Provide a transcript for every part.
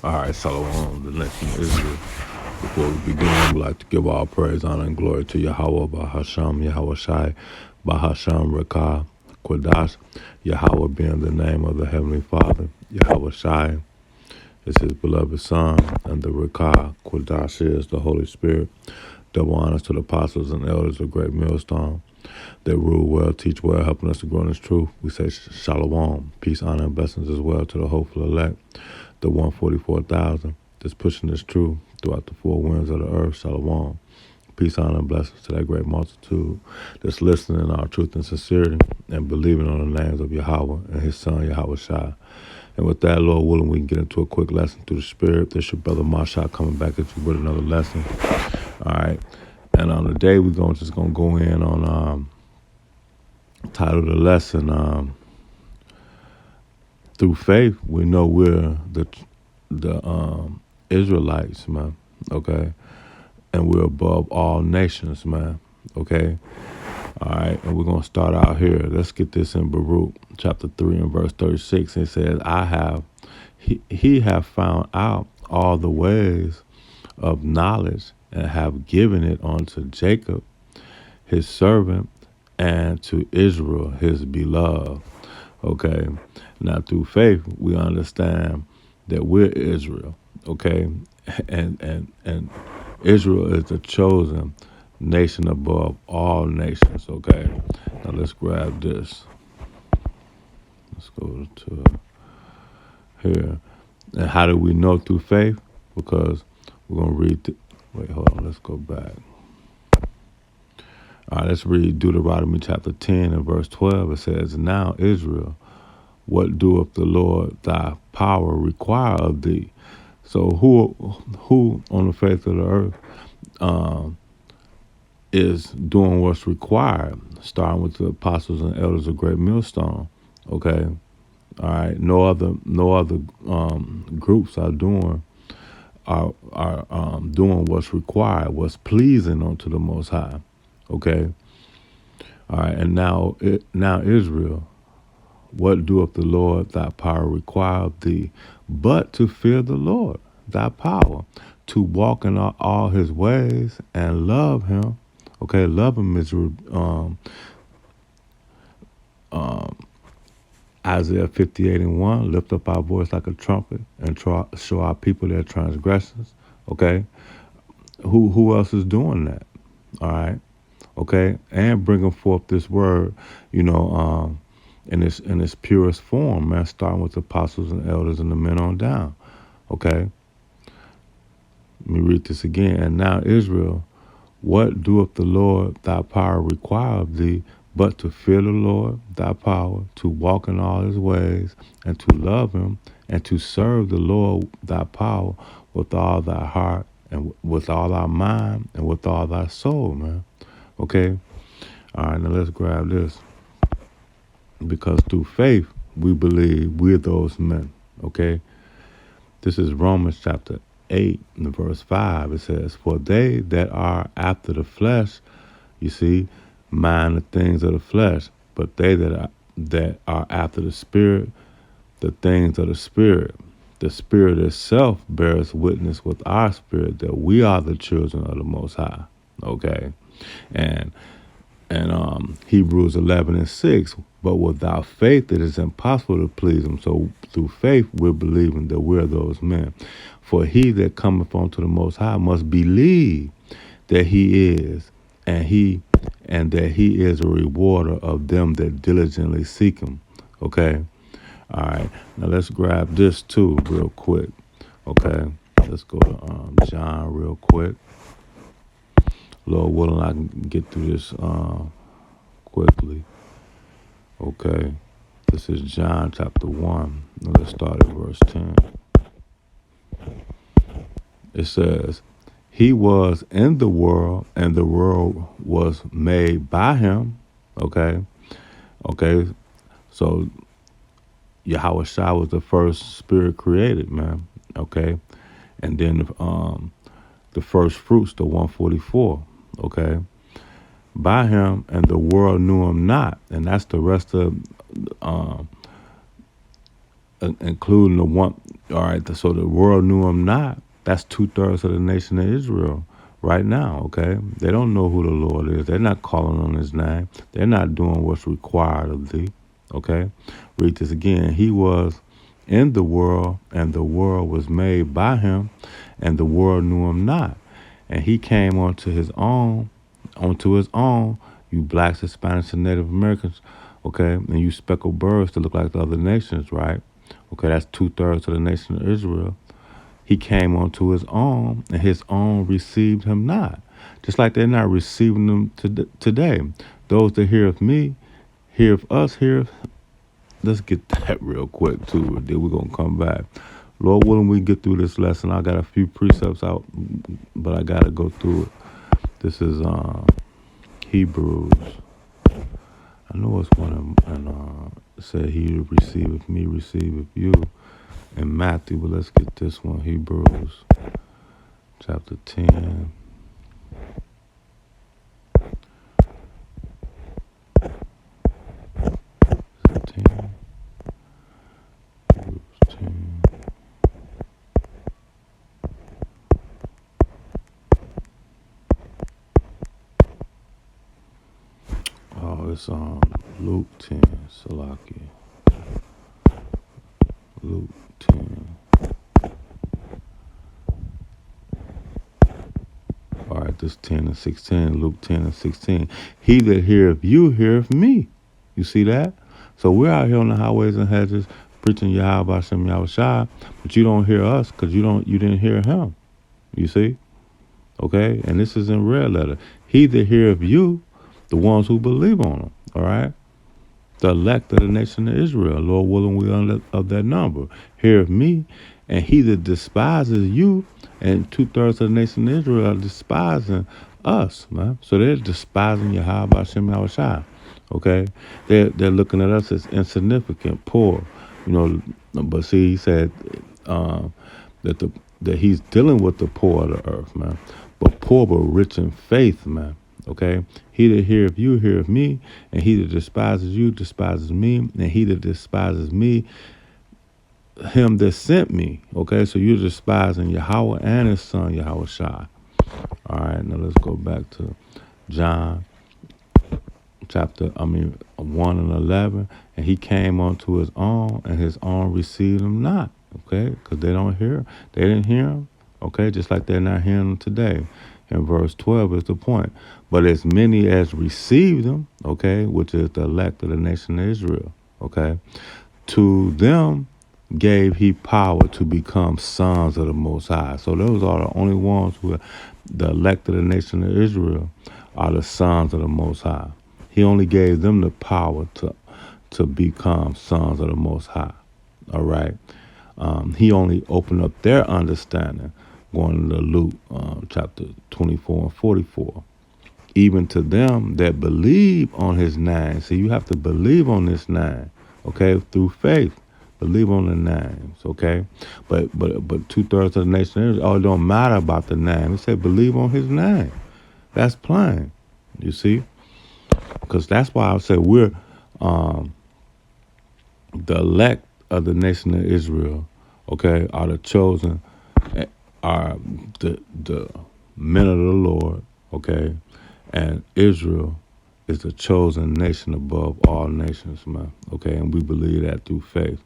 All right, Shalom, the nation of Israel. Before we begin, we'd like to give all praise, honor, and glory to Yahweh, Bahasham, Yahweh Shai, Bahasham, Rekah, Kodash, Yahweh being the name of the Heavenly Father, Yahweh Shai is his beloved Son, and the Rekah, Kodash is the Holy Spirit. Double honors to the apostles and elders of Great Millstone. They rule well, teach well, helping us to grow in this truth. We say Shalom, peace, honor, and blessings as well to the hopeful elect, the 144,000 that's pushing this truth throughout the four winds of the earth. Shalom. Peace, honor, and blessings to that great multitude that's listening in our truth and sincerity and believing on the names of Yahweh and his son, Yahweh Shai. And with that, Lord willing, we can get into a quick lesson through the Spirit. This your brother Masha coming back at you with another lesson. All right. And on the day, we're just going to go in on title of the lesson, through faith, we know we're the Israelites, man. Okay, and we're above all nations, man. Okay, all right, and we're gonna start out here. Let's get this in Baruch chapter 3 and verse 36. It says, he have found out all the ways of knowledge and have given it unto Jacob, his servant, and to Israel, his beloved. Okay, now through faith we understand that we're Israel. Okay, and Israel is the chosen nation above all nations. Okay, now let's grab this. Let's go to here. And how do we know through faith? Because we're gonna read. Wait, hold on. Let's go back. All right, let's read Deuteronomy chapter 10 and verse 12. It says, "Now Israel, what doeth the Lord thy power require of thee?" So who on the face of the earth is doing what's required, starting with the apostles and elders of Great Millstone. Okay, all right. No other groups are doing doing what's required, what's pleasing unto the Most High. Okay, all right. And now Israel, what doeth the Lord thy power require of thee, but to fear the Lord thy power, to walk in all his ways and love him. Okay, love him is Isaiah 58:1. Lift up our voice like a trumpet and show our people their transgressions. Okay, who else is doing that? All right, okay, and bringing forth this word, in its purest form, man, starting with the apostles and elders and the men on down. Okay, let me read this again. And now Israel, what doeth the Lord thy power require of thee, but to fear the Lord thy power, to walk in all his ways, and to love him, and to serve the Lord thy power with all thy heart, and with all thy mind, and with all thy soul, man. Okay? All right, now let's grab this. Because through faith, we believe we're those men. Okay? This is Romans chapter 8 and verse 5. It says, "For they that are after the flesh, you see, mind the things of the flesh, but they that are after the Spirit, the things of the Spirit. The Spirit itself bears witness with our spirit that we are the children of the Most High." Okay, and Hebrews 11:6. But without faith, it is impossible to please him. So through faith, we're believing that we're those men. For he that cometh unto the Most High must believe that he is, and that he is a rewarder of them that diligently seek him. Okay, all right. Now let's grab this too, real quick. Okay, let's go to John real quick. Lord willing, I can get through this quickly. Okay, this is John chapter 1. Now let's start at verse 10. It says, "He was in the world, and the world was made by him." Okay, so Yahweh Shai was the first spirit created, man. Okay, and then the first fruits, the 144. Okay, by him, and the world knew him not, and that's the rest of including the one, All right, so the world knew him not. That's 2/3 of the nation of Israel right now, okay? They don't know who the Lord is. They're not calling on his name. They're not doing what's required of thee, okay? Read this again. He was in the world, and the world was made by him, and the world knew him not. And he came onto his own, you blacks, Hispanics, and Native Americans, okay? And you speckled birds to look like the other nations, right? Okay, that's 2/3 of the nation of Israel. He came unto his own, and his own received him not. Just like they're not receiving them today. Those that hear of me, hear of us, hear of. Let's get that real quick, too. Then we're going to come back. Lord willing, we get through this lesson. I got a few precepts out, but I got to go through it. This is Hebrews. I know it's one of them. And said, he who receiveth me, receiveth you. In Matthew, but let's get this one. Hebrews chapter 10. Hebrews 10. Oh, it's Luke 10, Salaki. Luke 10. All right, this 10 and 16. Luke 10 and 16. He that heareth you heareth me. You see that? So we're out here on the highways and hedges preaching Yahweh Hashem Yahweh Shai, but you don't hear us because you didn't hear him. You see? Okay? And this is in red letter. He that heareth you, the ones who believe on him. All right? The elect of the nation of Israel. Lord willing, we are of that number. Heareth me, and he that despises you, and 2/3 of the nation of Israel are despising us, man. So they're despising Yahweh Hashem Yahweh Shai. Okay? They're looking at us as insignificant, poor. You know, but see, he said that he's dealing with the poor of the earth, man. But poor but rich in faith, man. Okay? He that heareth you heareth me, and he that despises you despises me, and he that despises me, him that sent me. Okay? So you're despising Yahweh and his son, Yahweh Shai. All right, now let's go back to John 1 and 11. And he came unto his own, and his own received him not. Okay? Because they didn't hear him. Okay? Just like they're not hearing him today. And verse 12 is the point. But as many as received him, okay, which is the elect of the nation of Israel, okay, to them gave he power to become sons of the Most High. So those are the only ones who are the elect of the nation of Israel are the sons of the Most High. He only gave them the power to become sons of the Most High. All right. He only opened up their understanding, going to Luke chapter 24 and 44. Even to them that believe on his name. See, you have to believe on this name, okay, through faith. Believe on the names, okay? But 2/3 of the nation, it don't matter about the name. It said believe on his name. That's plain, you see? Because that's why I say we're the elect of the nation of Israel, okay, are the chosen, are the men of the Lord, okay? And Israel is the chosen nation above all nations, man. Okay, and we believe that through faith,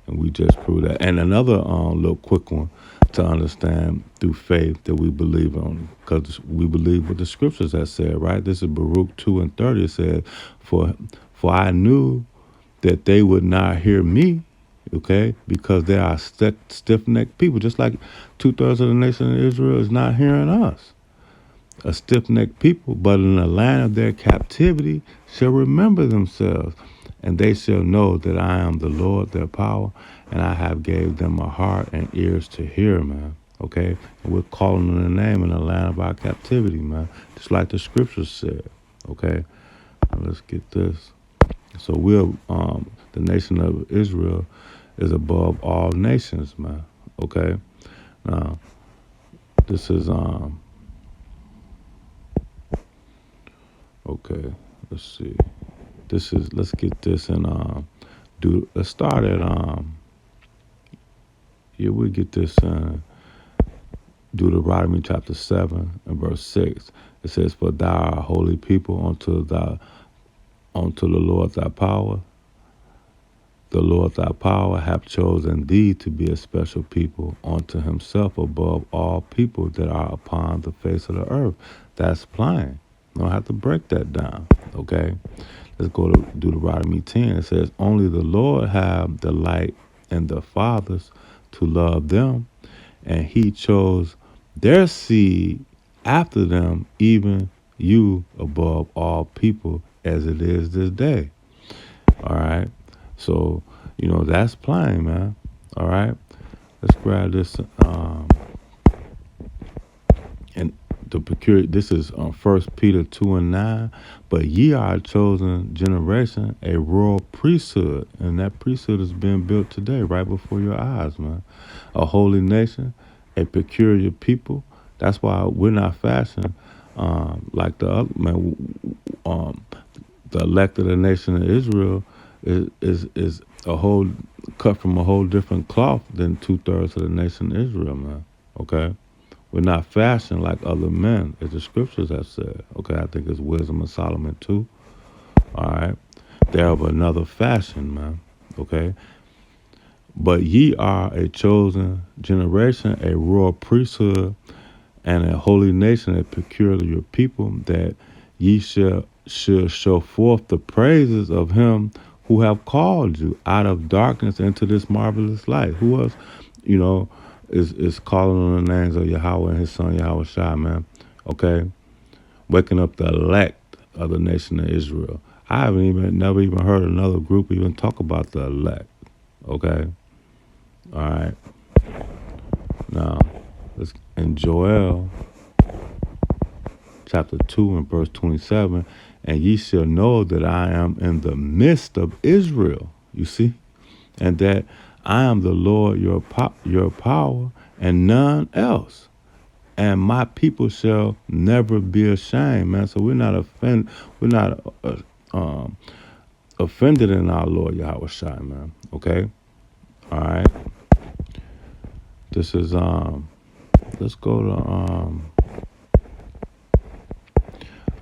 and we just prove that. And another little quick one to understand through faith that we believe on, because we believe what the scriptures have said, right? This is Baruch 2 and 30. It says, "For I knew that they would not hear me." Okay, because they are stiff-necked people, just like 2/3 of the nation of Israel is not hearing us. A stiff-necked people, but in the land of their captivity shall remember themselves, and they shall know that I am the Lord their power, and I have gave them a heart and ears to hear, man. Okay? And we're calling on the name in the land of our captivity, man. Just like the scriptures said. Okay? Now let's get this. So the nation of Israel is above all nations, man. Okay? Now, this is okay, let's see. Let's get this and let's start at Yeah, we get this Deuteronomy chapter 7 and verse 6. It says, "For thou art a holy people unto the Lord thy power. The Lord thy power hath chosen thee to be a special people unto himself above all people that are upon the face of the earth." That's plain. You don't have to break that down. Okay? Let's go to Deuteronomy 10. It says, "Only the Lord have delight in the fathers to love them, and he chose their seed after them, even you above all people, as it is this day." All right. So, that's plain, man. All right. Let's grab this. And the procure, this is 1 Peter 2:9. "But ye are a chosen generation, a royal priesthood." And that priesthood is being built today, right before your eyes, man. "A holy nation, a peculiar people." That's why we're not fashioned like the other, man. Um, the elect of the nation of Israel is a whole cut from a whole different cloth than 2/3 of the nation of Israel, man. Okay, we're not fashioned like other men, as the scriptures have said. Okay, I think it's Wisdom of Solomon too. All right, they're of another fashion, man. Okay, "But ye are a chosen generation, a royal priesthood, and a holy nation, a peculiar people, that ye should show forth the praises of him who have called you out of darkness into this marvelous light." Who else, you know, is calling on the names of Yahweh and his son Yahweh Shai, man? Okay, waking up the elect of the nation of Israel. I haven't even never even heard another group even talk about the elect. Okay, all right. Now, let's in Joel chapter 2 and verse 27, "And ye shall know that I am in the midst of Israel," you see, "and that I am the Lord your power, and none else. And my people shall never be ashamed," man. So we're not offended in our Lord Yahweh Shai, man. Okay, all right. This is Let's go to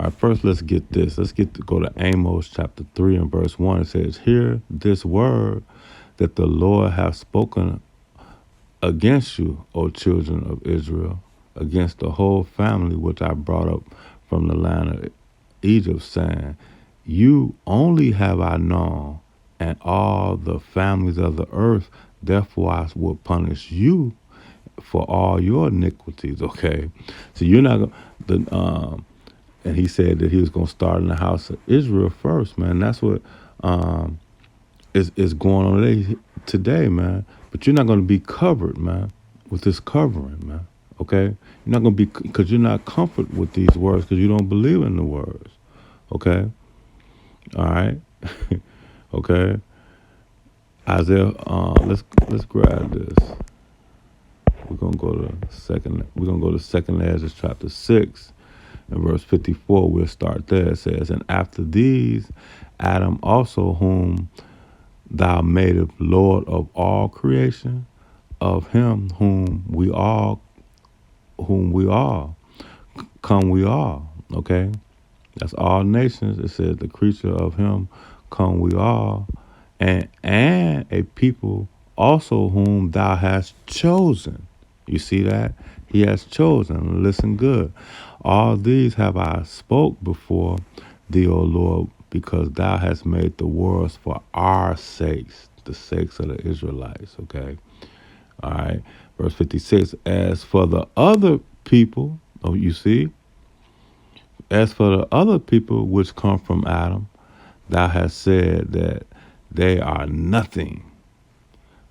All right, first let's get this. Go to Amos chapter 3 and verse 1. It says, "Hear this word that the Lord hath spoken against you, O children of Israel, against the whole family which I brought up from the land of Egypt, saying, You only have I known, and all the families of the earth, therefore I will punish you for all your iniquities." Okay, so you're not going to. And he said that he was going to start in the house of Israel first, man. That's what is going on today, man. But you're not going to be covered, man, with this covering, man. Okay? You're not going to be, because you're not comforted with these words, because you don't believe in the words. Okay? All right? Okay? Isaiah, let's grab this. We're gonna go to second Ezra chapter 6 and verse 54. We'll start there. It says, "And after these, Adam also, whom thou madest Lord of all creation, of him whom we all come we all." Okay, that's all nations. It says the creature of him come we all, and a people also whom thou hast chosen. You see that? He has chosen. Listen good. "All these have I spoke before thee, O Lord, because thou hast made the worlds for our sakes," the sakes of the Israelites. Okay. All right. Verse 56, "As for the other people," oh, you see, "as for the other people which come from Adam, thou hast said that they are nothing,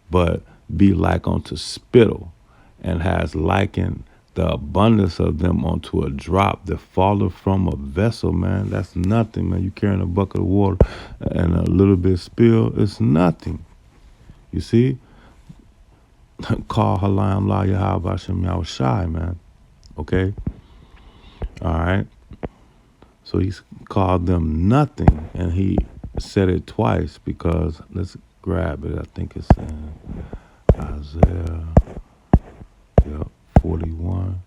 but be like unto spittle, and has likened the abundance of them unto a drop that falleth from a vessel." Man, that's nothing, man. You carrying a bucket of water and a little bit spill, it's nothing. You see? Call Halayim La Yahweh Hashem Yahweh Shai, man. Okay? All right? So he's called them nothing, and he said it twice because, let's grab it. I think it's Isaiah, yep, 41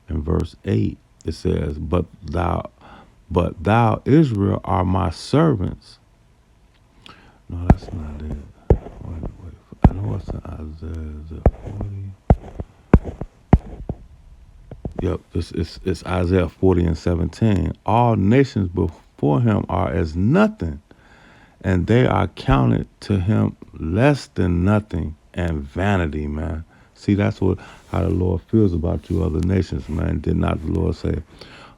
and verse 8. It says, but thou, Israel, are my servants. No, that's not it. Wait. I know it's in Isaiah. Is it 40? Yep, it's Isaiah 40 and 17. All nations before him are as nothing, and they are counted to him less than nothing and vanity, man. See, that's what how the Lord feels about you other nations, man. Did not the Lord say,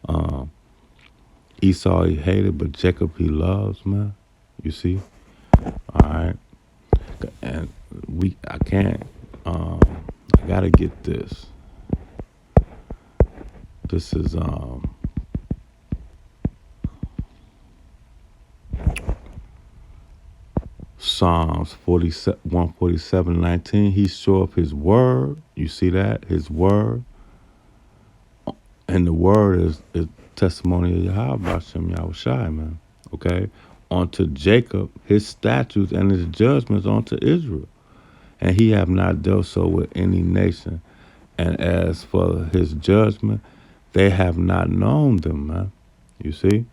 um, Esau he hated, but Jacob he loves, man? You see? All right. And I can't, I gotta get this. This is, Psalms 47, 147:19. He's sure of his word. You see that? His word. And the word is testimony of Yahweh Hashem Yahushai, man. Okay? Unto Jacob, his statutes and his judgments unto Israel. And he have not dealt so with any nation. And as for his judgment, they have not known them, man. You see?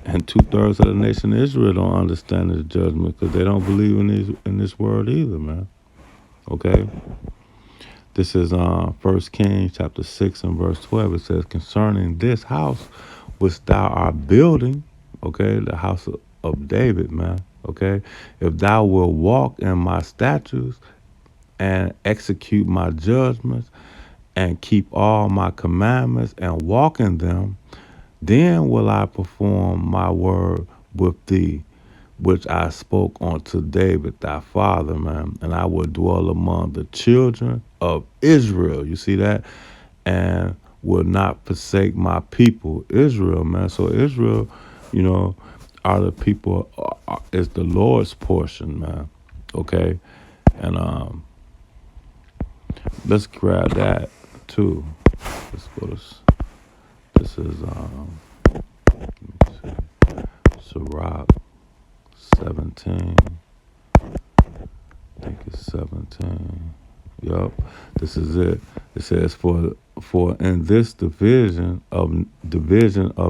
And 2/3 of the nation of Israel don't understand his judgment because they don't believe in this word either, man. Okay? This is 1 Kings chapter 6 and verse 12. It says, concerning this house which thou art building, okay, the house of David, man, okay, if thou wilt walk in my statutes and execute my judgments and keep all my commandments and walk in them, then will I perform my word with thee, which I spoke unto David thy father, man, and I will dwell among the children of Israel. You see that? And will not forsake my people, Israel, man. So Israel, you know, are the people, is the Lord's portion, man. Okay? And let's grab that too. Let's go to, this is, let me see, Sirach 17. I think it's 17. Yup. This is it. It says, for in this division of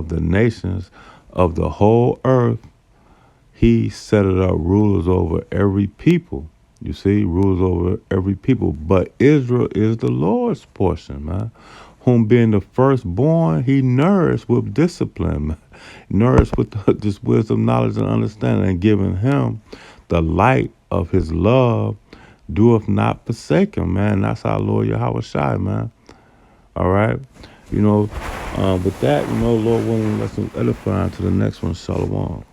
the nations of the whole earth, he set it up rulers over every people. You see, rulers over every people. But Israel is the Lord's portion, man. Whom being the firstborn, he nourished with discipline, man. Nourished with this wisdom, knowledge, and understanding, and giving him the light of his love, doeth not forsake him, man. That's our Lord Yahweh Shai, man. All right. You know, with that, you know, Lord willing, let's edify to the next one. Shalom.